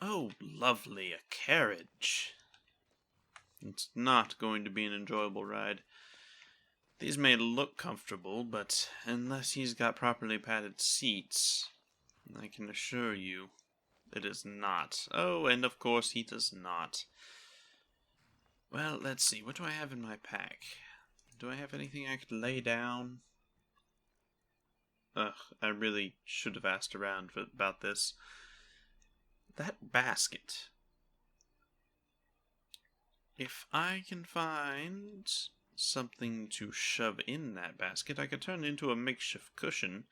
Oh, lovely, a carriage. It's not going to be an enjoyable ride. These may look comfortable, but unless he's got properly padded seats, I can assure you it is not. Oh, and of course he does not. Well, let's see. What do I have in my pack? Do I have anything I could lay down? Ugh, I really should have asked around about this. That basket. If I can find something to shove in that basket, I could turn it into a makeshift cushion,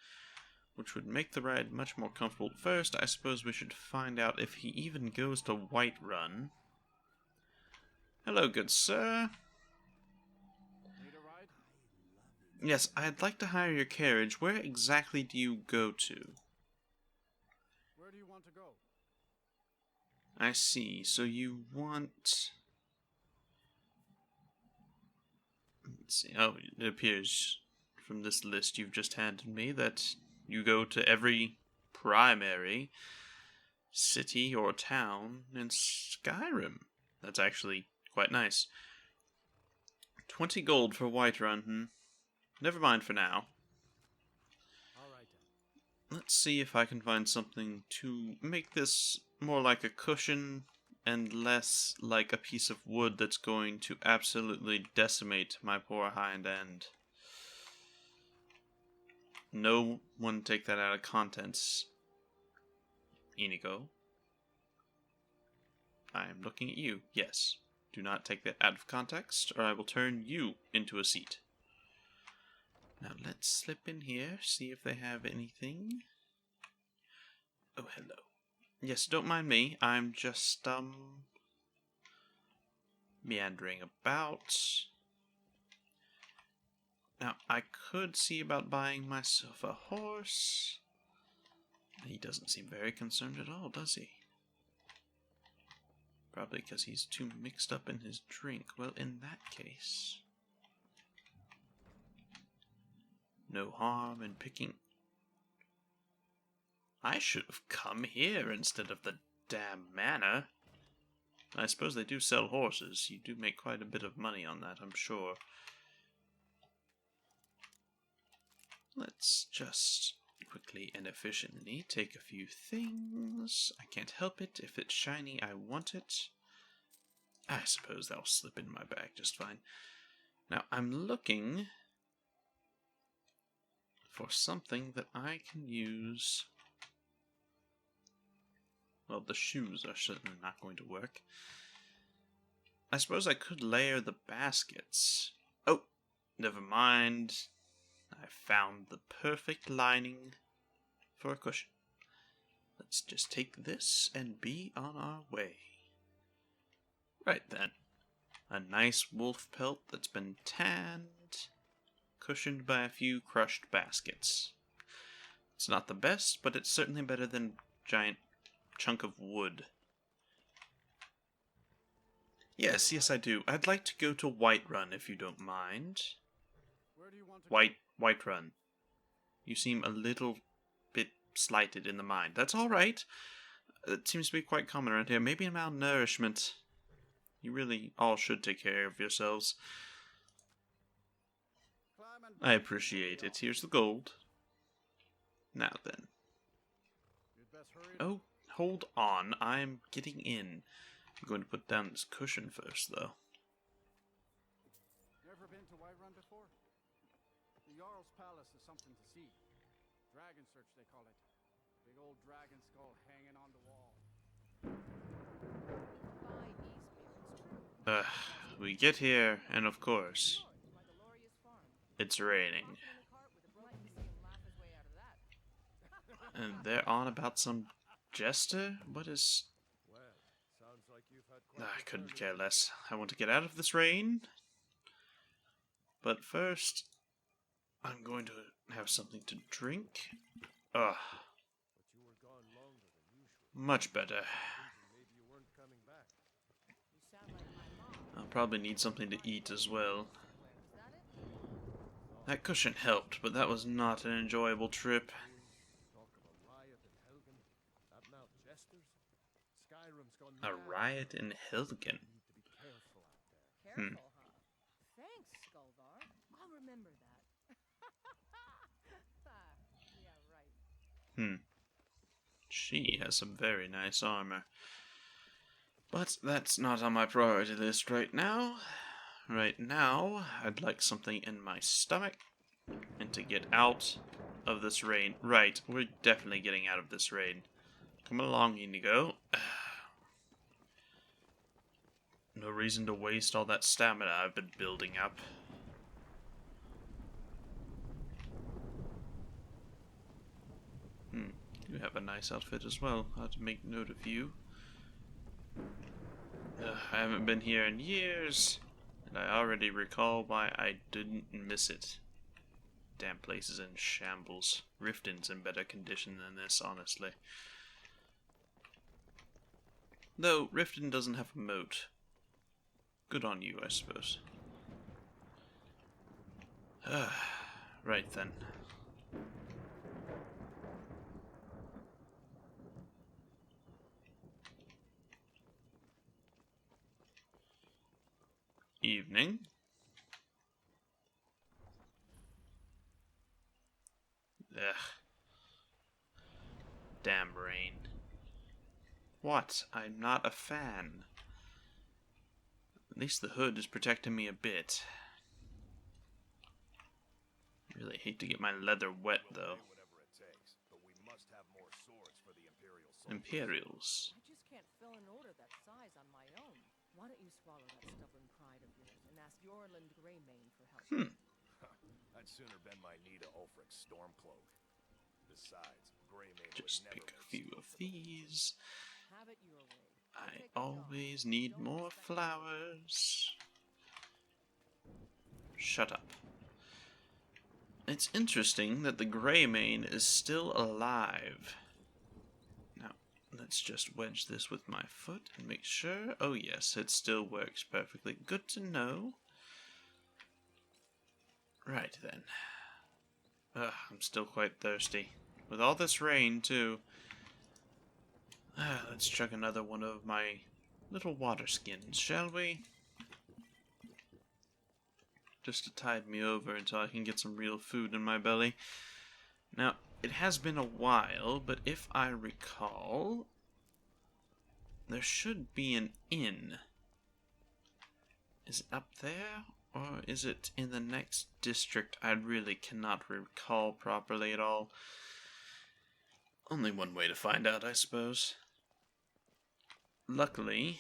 which would make the ride much more comfortable. First, I suppose we should find out if he even goes to Whiterun. Hello, good sir. Need a ride? Yes, I'd like to hire your carriage. Where exactly do you go to? Where do you want to go? I see. So you want... Let's see. Oh, it appears from this list you've just handed me that you go to every primary city or town in Skyrim. That's actually quite nice. 20 gold for Whiterun. Never mind for now. All right then. Let's see if I can find something to make this more like a cushion and less like a piece of wood that's going to absolutely decimate my poor hind end. No one take that out of context. Inigo. I am looking at you. Yes. Do not take that out of context, or I will turn you into a seat. Now let's slip in here, see if they have anything. Oh, hello. Yes, don't mind me. I'm just, meandering about. Now, I could see about buying myself a horse. He doesn't seem very concerned at all, does he? Probably because he's too mixed up in his drink. Well, in that case... no harm in picking... I should have come here instead of the damn manor. I suppose they do sell horses. You do make quite a bit of money on that, I'm sure. Let's just quickly and efficiently take a few things. I can't help it. If it's shiny, I want it. I suppose that'll slip in my bag just fine. Now, I'm looking for something that I can use. Well, the shoes are certainly not going to work. I suppose I could layer the baskets. Oh, never mind. I found the perfect lining for a cushion. Let's just take this and be on our way. Right then. A nice wolf pelt that's been tanned, cushioned by a few crushed baskets. It's not the best, but it's certainly better than giant chunk of wood. Yes, I do. I'd like to go to Whiterun, if you don't mind. Where do you want to go? Whiterun. You seem a little bit slighted in the mind. That's all right. It seems to be quite common around here. Maybe a malnourishment. You really all should take care of yourselves. Climb and I appreciate it. Here's the gold. Now then. You'd best hurry. Oh, hold on. I'm getting in. I'm going to put down this cushion first, though. Never been to Whiterun before? The Jarl's Palace is something to see. Dragon Search, they call it. Big old dragon skull hanging on the wall. We get here, and of course, it's raining. And they're on about some jester? What is... Well, sounds like you've had quite I a couldn't journey. care less. I want to get out of this rain. But first, I'm going to have something to drink. Ugh, But you were gone longer than usual. much better. Thinking maybe you weren't coming back. I'll probably need something to eat as well. That cushion helped, but that was not an enjoyable trip. Talk of a riot in Helgen. That mouth jesters. Skyrim's gone A mad. riot in Hilgen. You need to be careful out there. Careful, huh? Thanks, Skullvar. I'll remember that. Yeah, right. She has some very nice armor. But that's not on my priority list right now. Right now, I'd like something in my stomach. And to get out of this rain. Right, we're definitely getting out of this rain. Come along, Inigo. No reason to waste all that stamina I've been building up. You have a nice outfit as well. I'll have to make note of you. I haven't been here in years, and I already recall why I didn't miss it. Damn place is in shambles. Riften's in better condition than this, honestly. Though, Riften doesn't have a moat. Good on you, I suppose. Right then. Evening. Ugh. Damn rain. What? I'm not a fan. At least the hood is protecting me a bit. Really hate to get my leather wet, though. Imperials. I just can't fill an order that size on my own. Why don't you swallow that stubborn pride of yours and ask Yorland Greymane for help? I'd sooner bend my knee to Ulfric's Stormcloak. Besides, Greymane Just would never pick a let few Steel of for the these. Have it your way. I Take the job. always need Don't more expect flowers. Shut up. It's interesting that the Greymane is still alive. Now, let's just wedge this with my foot and make sure. Oh yes, it still works perfectly. Good to know. Right then. I'm still quite thirsty. With all this rain, too. Let's chug another one of my little water skins, shall we? Just to tide me over until I can get some real food in my belly. Now, it has been a while, but if I recall, there should be an inn. Is it up there? Or is it in the next district? I really cannot recall properly at all. Only one way to find out, I suppose. Luckily,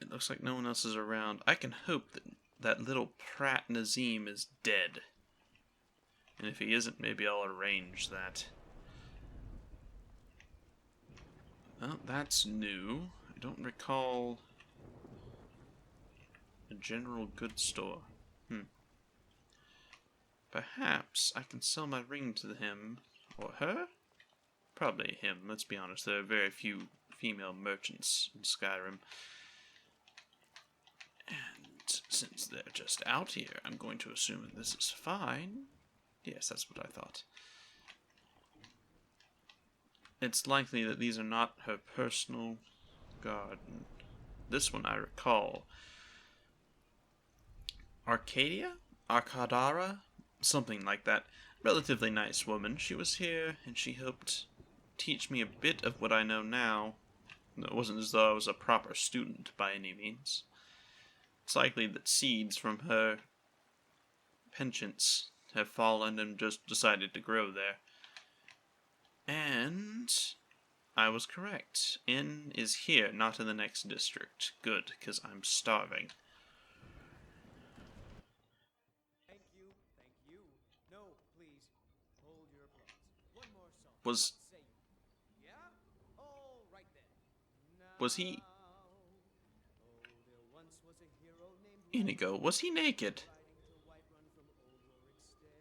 it looks like no one else is around. I can hope that that little Prat Nazim is dead. And if he isn't, maybe I'll arrange that. Well, that's new. I don't recall a general goods store. Perhaps I can sell my ring to him or her? Probably him, let's be honest. There are very few female merchants in Skyrim. And since they're just out here, I'm going to assume that this is fine. Yes, that's what I thought. It's likely that these are not her personal garden. This one I recall. Arcadia? Arcadara? Something like that. Relatively nice woman. She was here, and she helped teach me a bit of what I know now. It wasn't as though I was a proper student by any means. It's likely that seeds from her penchants have fallen and just decided to grow there. And I was correct. Inn is here, not in the next district. Good, because I'm starving. Thank you, thank you. No, please, hold your applause. One more song. Was What say you? Yeah? All right then. Was he Oh, there once was a hero named Inigo? Was he naked? riding to Whiterun from old Warwickstead.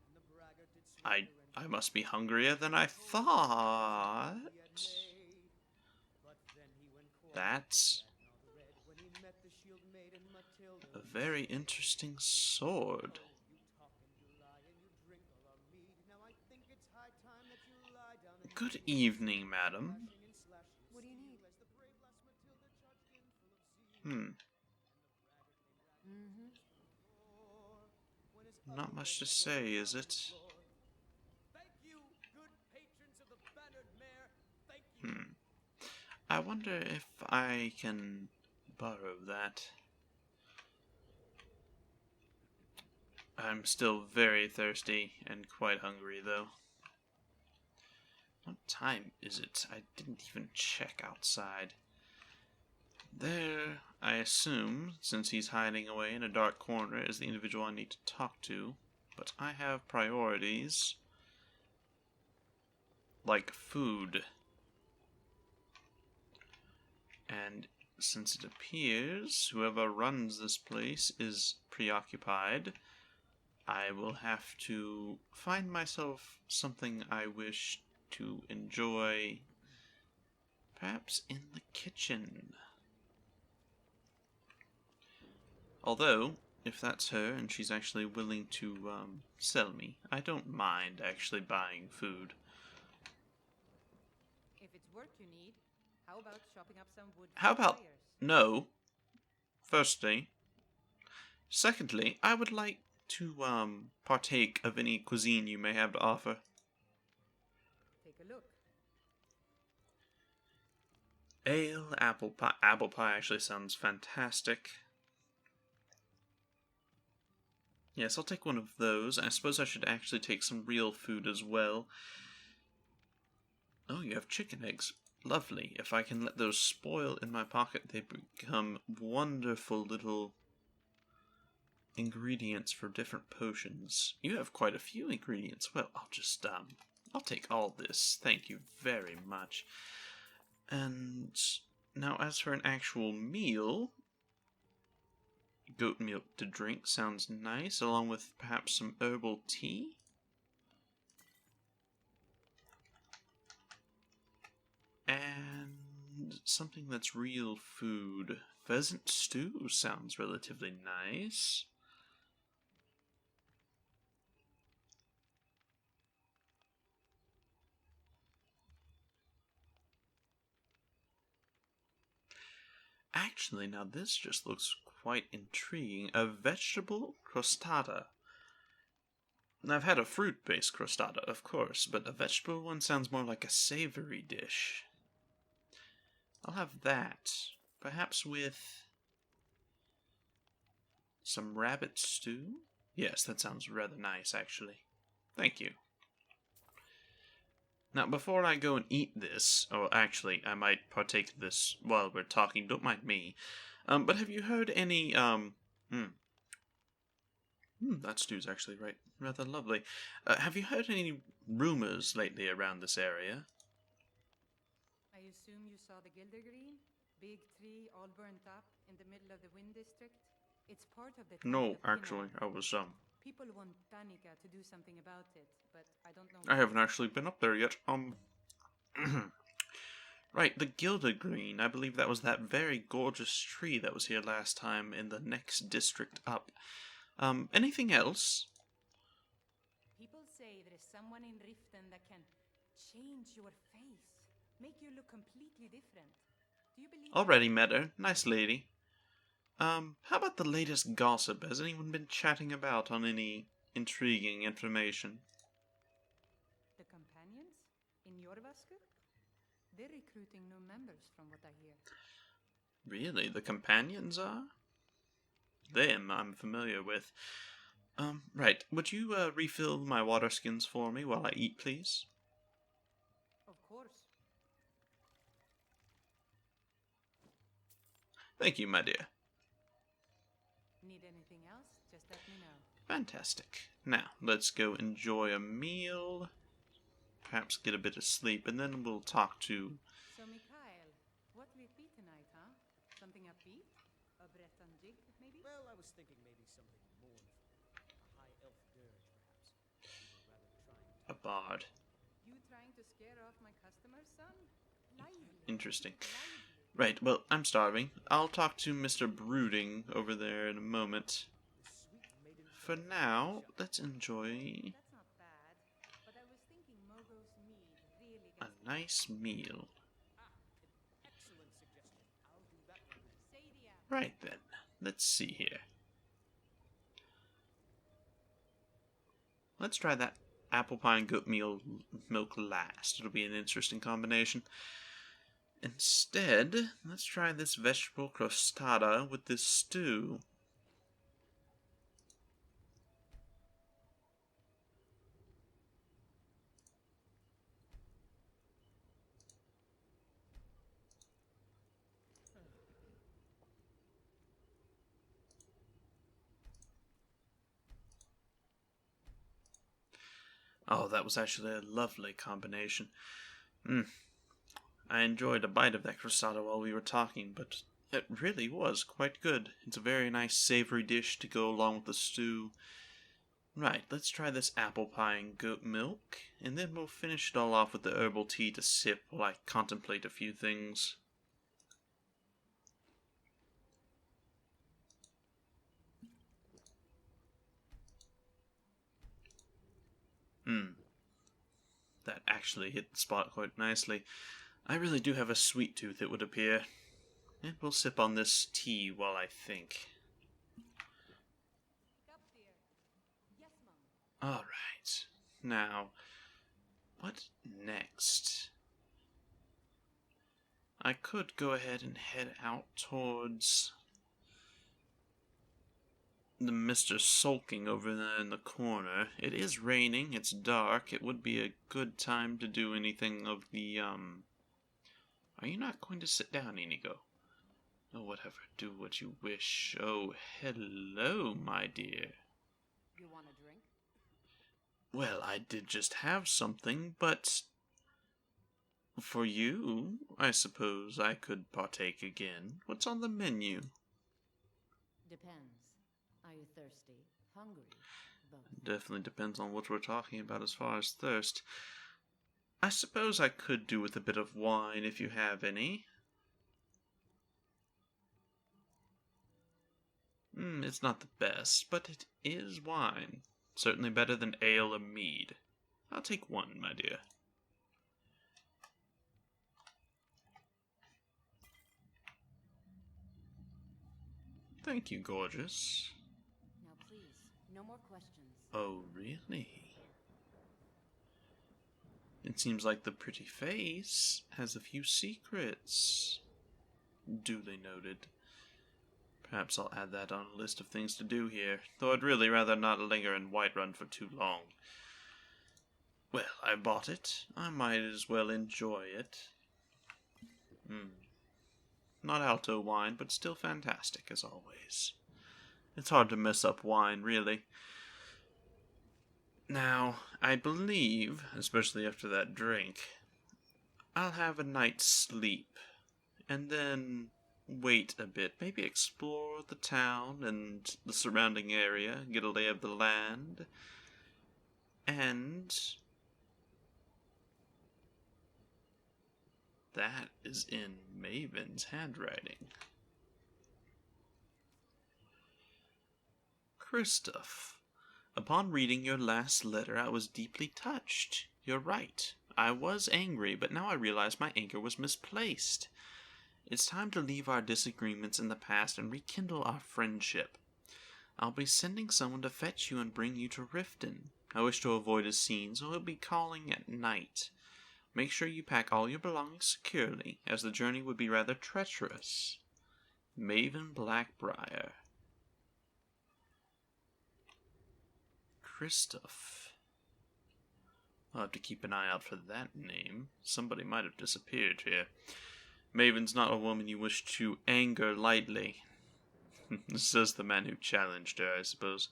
And the braggart did swear I must be hungrier than I thought. That's a very interesting sword. Good evening, madam. What do you need? Hmm. Mm-hmm. Not much to say, is it? Thank you, good patrons of the Bannered Mare. Thank you. Hmm. I wonder if I can borrow that. I'm still very thirsty and quite hungry, though. What time is it? I didn't even check outside. There, I assume, since he's hiding away in a dark corner, is the individual I need to talk to. But I have priorities. Like food. And since it appears whoever runs this place is preoccupied, I will have to find myself something I wish to enjoy, perhaps in the kitchen. Although, if that's her and she's actually willing to sell me, I don't mind actually buying food. If it's work you need, how about chopping up some wood for How about fires? no? Firstly. Secondly, I would like to partake of any cuisine you may have to offer. Take a look. Ale, apple pie. Apple pie actually sounds fantastic. Yes, I'll take one of those. I suppose I should actually take some real food as well. Oh, you have chicken eggs. Lovely. If I can let those spoil in my pocket, they become wonderful little ingredients for different potions. You have quite a few ingredients. Well, I'll take all this. Thank you very much. And now as for an actual meal, goat milk to drink sounds nice, along with perhaps some herbal tea. And something that's real food. Pheasant stew sounds relatively nice. Actually, now this just looks quite intriguing. A vegetable crostata. I've had a fruit-based crostata, of course, but a vegetable one sounds more like a savory dish. I'll have that. Perhaps with some rabbit stew? Yes, that sounds rather nice, actually. Thank you. Now, before I go and eat this, or actually, I might partake of this while we're talking, don't mind me. But have you heard any, that stew's actually rather lovely. Have you heard any rumors lately around this area? I assume you saw the Gildergreen? Big tree, all burnt up, in the middle of the Wind District? It's part of the town No, of Pinner. actually, I was, People want Danica to do something about it, but I don't know. I haven't actually been up there yet. Right, the Gilded Green. I believe that was that very gorgeous tree that was here last time in the next district up. Anything else? People say there is someone in Riften that can change your face, make you look completely different. Do you believe Already met her. Nice lady. How about the latest gossip? Has anyone been chatting about on any intriguing information? the companions in Jorvaskr? They're recruiting new members from what I hear. Really? The companions are? Them I'm familiar with. Right. Would you, refill my water skins for me while I eat, please? Of course. Thank you, my dear. Need anything else? Just let me know. Fantastic. Now, let's go enjoy a meal. Perhaps get a bit of sleep, and then we'll talk to... So, Mikhail, what will it be tonight, huh? Something upbeat? A Breton jig, maybe? Well, I was thinking maybe something mournful. A high elf dirge, perhaps. You were rather trying to... a bard. You trying to scare off my customers, son? Lively. Interesting. Lively. Right, well, I'm starving. I'll talk to Mr. Brooding over there in a moment. Sweet maiden For now, let's enjoy... That's not bad, but I was thinking Mogo's mead really a gets nice meal. Excellent suggestion. I'll do that one then. say the apple. Right then, let's see here. Let's try that apple pie and goat milk last. It'll be an interesting combination. Instead, let's try this vegetable crostata with this stew. Oh, that was actually a lovely combination. I enjoyed a bite of that crostata while we were talking, but it really was quite good. It's a very nice savory dish to go along with the stew. Right, let's try this apple pie and goat milk, and then we'll finish it all off with the herbal tea to sip while I contemplate a few things. That actually hit the spot quite nicely. I really do have a sweet tooth, it would appear. And we'll sip on this tea while I think. Up there. Yes, Mum. Alright. Now, what next? I could go ahead and head out towards the Mr. Sulking over there in the corner. It is raining, it's dark, it would be a good time to do anything of the, Are you not going to sit down, Inigo? Oh, whatever, do what you wish. Oh, hello, my dear. You want a drink? Well, I did just have something, but for you, I suppose I could partake again. What's on the menu? Depends. Are you thirsty? Hungry? Both. Definitely depends on what we're talking about as far as thirst. I suppose I could do with a bit of wine if you have any. It's not the best, but it is wine. Certainly better than ale or mead. I'll take one, my dear. Thank you, gorgeous. Now please, no more questions. Oh, really? It seems like the pretty face has a few secrets. Duly noted. Perhaps I'll add that on a list of things to do here, though I'd really rather not linger in Whiterun for too long. Well, I bought it. I might as well enjoy it. Not alto wine, but still fantastic, as always. It's hard to mess up wine, really. Now, I believe, especially after that drink, I'll have a night's sleep, and then wait a bit, maybe explore the town and the surrounding area, get a lay of the land, and that is in Maven's handwriting. Christoph, upon reading your last letter, I was deeply touched. You're right. I was angry, but now I realize my anger was misplaced. It's time to leave our disagreements in the past and rekindle our friendship. I'll be sending someone to fetch you and bring you to Riften. I wish to avoid a scene, so he'll be calling at night. Make sure you pack all your belongings securely, as the journey would be rather treacherous. Maven Blackbriar. Christoph. I'll have to keep an eye out for that name. Somebody might have disappeared here. Maven's not a woman you wish to anger lightly. Says the man who challenged her, I suppose.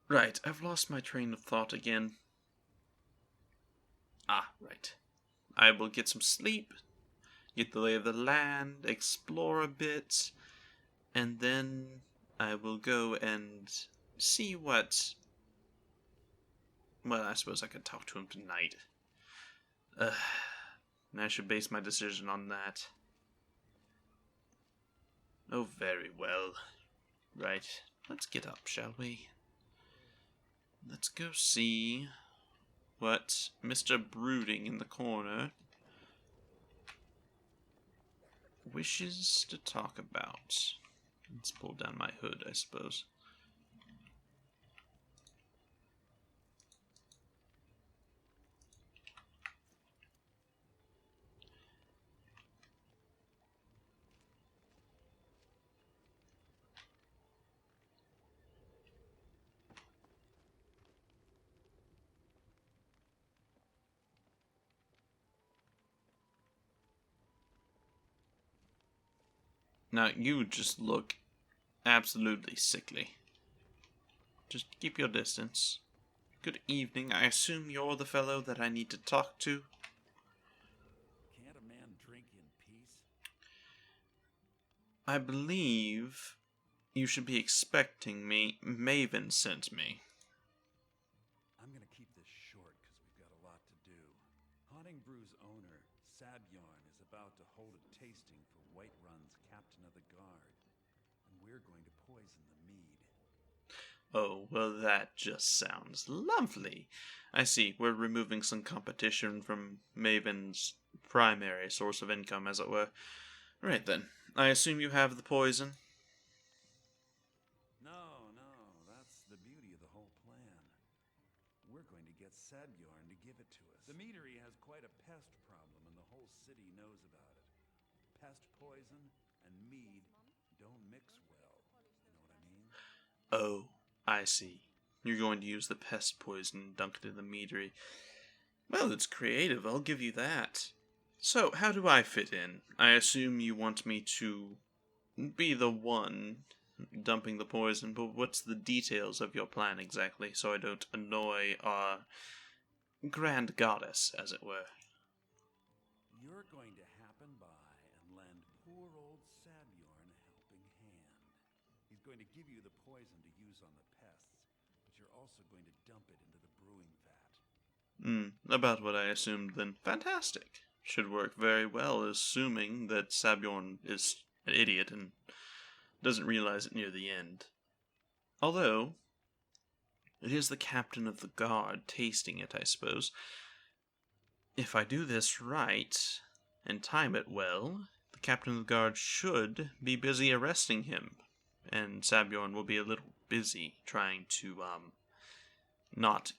Right, I've lost my train of thought again. Right. I will get some sleep, get the lay of the land, explore a bit, and then I will go and see what... Well, I suppose I could talk to him tonight. I should base my decision on that. Oh, very well. Right, let's get up, shall we? Let's go see what Mr. Brooding in the corner wishes to talk about. Let's pull down my hood, I suppose. Now, you just look absolutely sickly. Just keep your distance. Good evening. I assume you're the fellow that I need to talk to? Can't a man drink in peace? I believe you should be expecting me. Maven sent me. I'm gonna keep this short because we've got a lot to do. Haunting Brew's owner, Sabyarn, is about to hold a tasting for Whiterun's captain of the guard, and we're going to poison the mead. Oh, well, that just sounds lovely. I see. We're removing some competition from Maven's primary source of income, as it were. Right then. I assume you have the poison? No, that's the beauty of the whole plan. We're going to get Sabyarn to give it to us. The meadery has quite a pest problem, and the whole city knows about it. Pest poison and mead don't mix well. You know what I mean? Oh, I see. You're going to use the pest poison and dunk it in the meadery. Well, it's creative, I'll give you that. So, how do I fit in? I assume you want me to be the one dumping the poison, but what's the details of your plan exactly, so I don't annoy our grand goddess, as it were? You're going to happen by and lend poor old Sabyarn a helping hand. He's going to give you the poison to use on the pests, but you're also going to dump it into the brewing vat. About what I assumed then. Fantastic. Should work very well, assuming that Sabyarn is an idiot and doesn't realize it near the end. Although, it is the captain of the guard tasting it, I suppose. If I do this right, and time it well, the captain of the guard should be busy arresting him, and Sabyarn will be a little busy trying to, not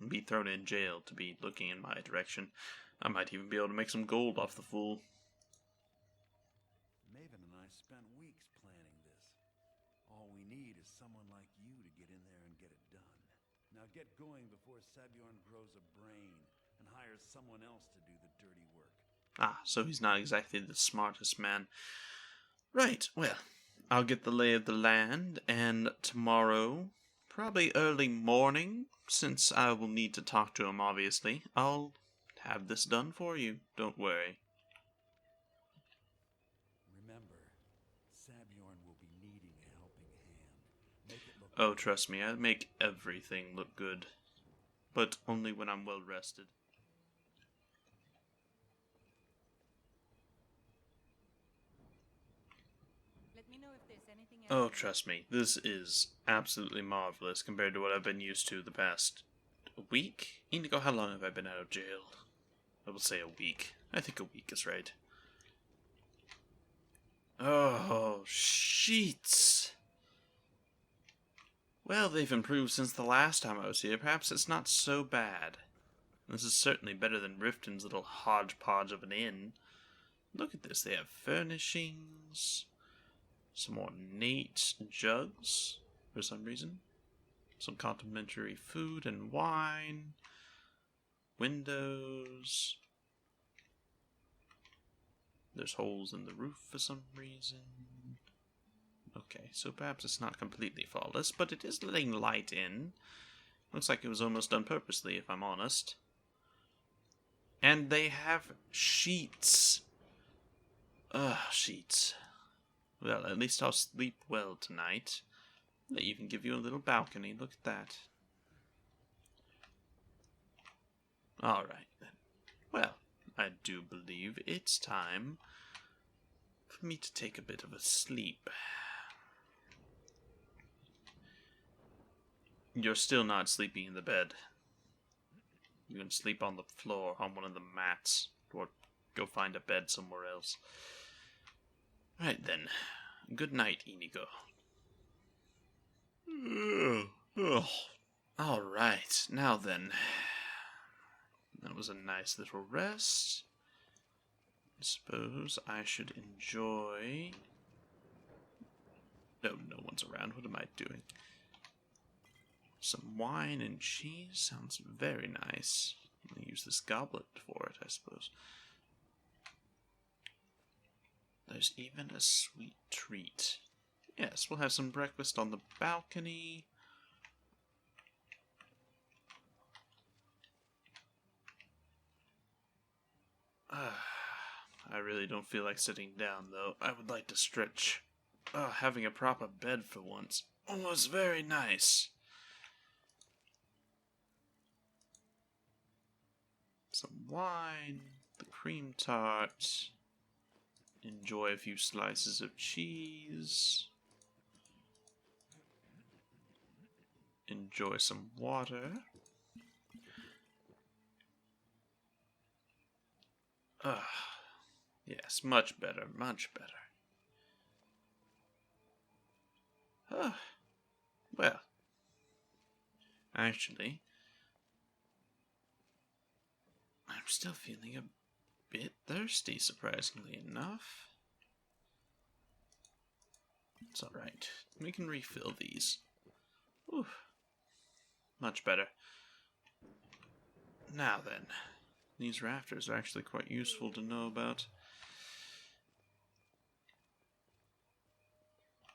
be thrown in jail to be looking in my direction. I might even be able to make some gold off the fool. Maven and I spent weeks planning this. All we need is someone like you to get in there and get it done. Now get going before Sabyarn grows a brain and hires someone else to do the dirty work. Ah, so he's not exactly the smartest man. Right, well, I'll get the lay of the land, and tomorrow, probably early morning, since I will need to talk to him, obviously, I'll have this done for you. Don't worry. Remember, Sabyarn will be needing a helping hand. Make it look Oh, good. trust me, I make everything look good. But only when I'm well rested. Let me know if there's anything else. Oh, trust me, this is absolutely marvelous compared to what I've been used to the past week. Indigo, how long have I been out of jail? I will say a week. I think a week is right. Oh, sheets. Well, they've improved since the last time I was here. Perhaps it's not so bad. This is certainly better than Riften's little hodgepodge of an inn. Look at this. They have furnishings. Some more neat jugs, for some reason. Some complimentary food and wine. Windows. There's holes in the roof for some reason. Okay, so perhaps it's not completely flawless, but it is letting light in. Looks like it was almost done purposely, if I'm honest. And they have sheets. Ugh, sheets. Well, at least I'll sleep well tonight. They even give you a little balcony. Look at that. Alright then. Well, I do believe it's time for me to take a bit of a sleep. You're still not sleeping in the bed. You can sleep on the floor on one of the mats, or go find a bed somewhere else. Right then. Good night, Inigo. Alright, now then. That was a nice little rest. I suppose I should enjoy... No, no one's around. What am I doing? Some wine and cheese sounds very nice. I'm going to use this goblet for it, I suppose. There's even a sweet treat. Yes, we'll have some breakfast on the balcony. I really don't feel like sitting down, though. I would like to stretch. Having a proper bed for once. Oh, it's very nice. Some wine, the cream tart. Enjoy a few slices of cheese. Enjoy some water. Yes, much better, much better. Well, actually, I'm still feeling a bit thirsty, surprisingly enough. It's alright. We can refill these. Ooh, much better. Now then, these rafters are actually quite useful to know about.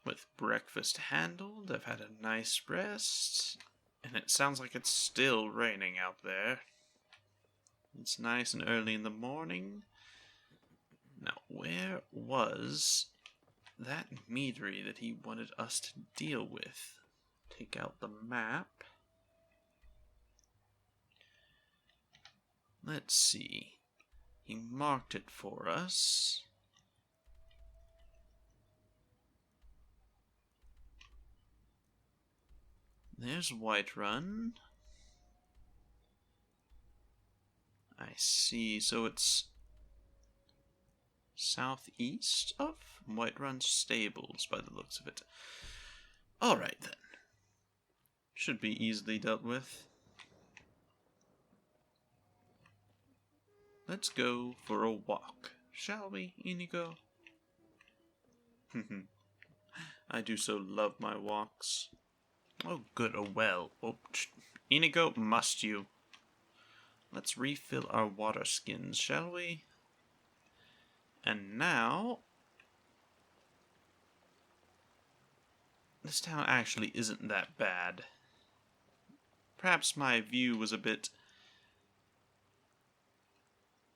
With breakfast handled, I've had a nice rest, and it sounds like it's still raining out there. It's nice and early in the morning. Now, where was that meadery that he wanted us to deal with? Take out the map. Let's see. He marked it for us. There's Whiterun. I see. So it's southeast of Whiterun Stables, by the looks of it. Alright then. Should be easily dealt with. Let's go for a walk, shall we, Inigo? I do so love my walks. Oh, good, a well. Oh, Inigo, must you? Let's refill our water skins, shall we? And now... this town actually isn't that bad. Perhaps my view was a bit...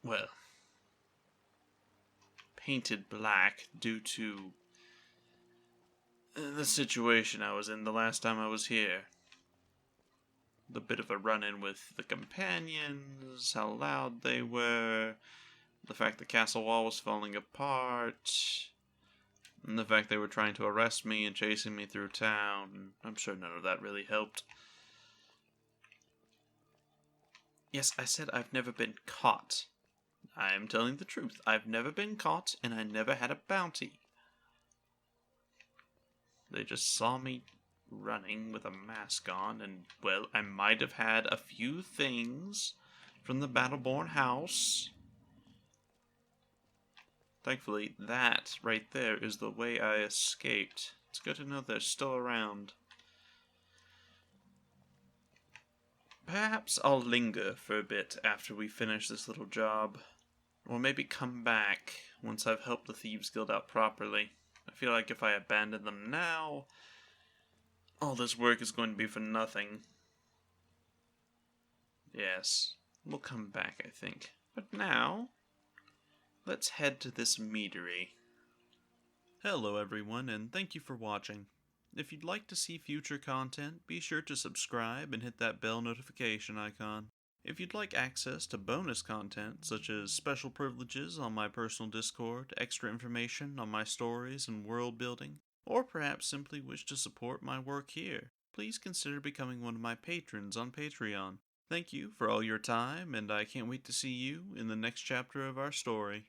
well... painted black due to... the situation I was in the last time I was here. The bit of a run-in with the companions, how loud they were, the fact the castle wall was falling apart, and the fact they were trying to arrest me and chasing me through town. I'm sure none of that really helped. Yes, I said I've never been caught. I am telling the truth. I've never been caught, and I never had a bounty. They just saw me running with a mask on, and, well, I might have had a few things from the Battleborn house. Thankfully, that right there is the way I escaped. It's good to know they're still around. Perhaps I'll linger for a bit after we finish this little job. Or maybe come back once I've helped the Thieves Guild out properly. I feel like if I abandon them now, all this work is going to be for nothing. Yes, we'll come back, I think. But now, let's head to this meadery. Hello everyone, and thank you for watching. If you'd like to see future content, be sure to subscribe and hit that bell notification icon. If you'd like access to bonus content, such as special privileges on my personal Discord, extra information on my stories and world building, or perhaps simply wish to support my work here, please consider becoming one of my patrons on Patreon. Thank you for all your time, and I can't wait to see you in the next chapter of our story.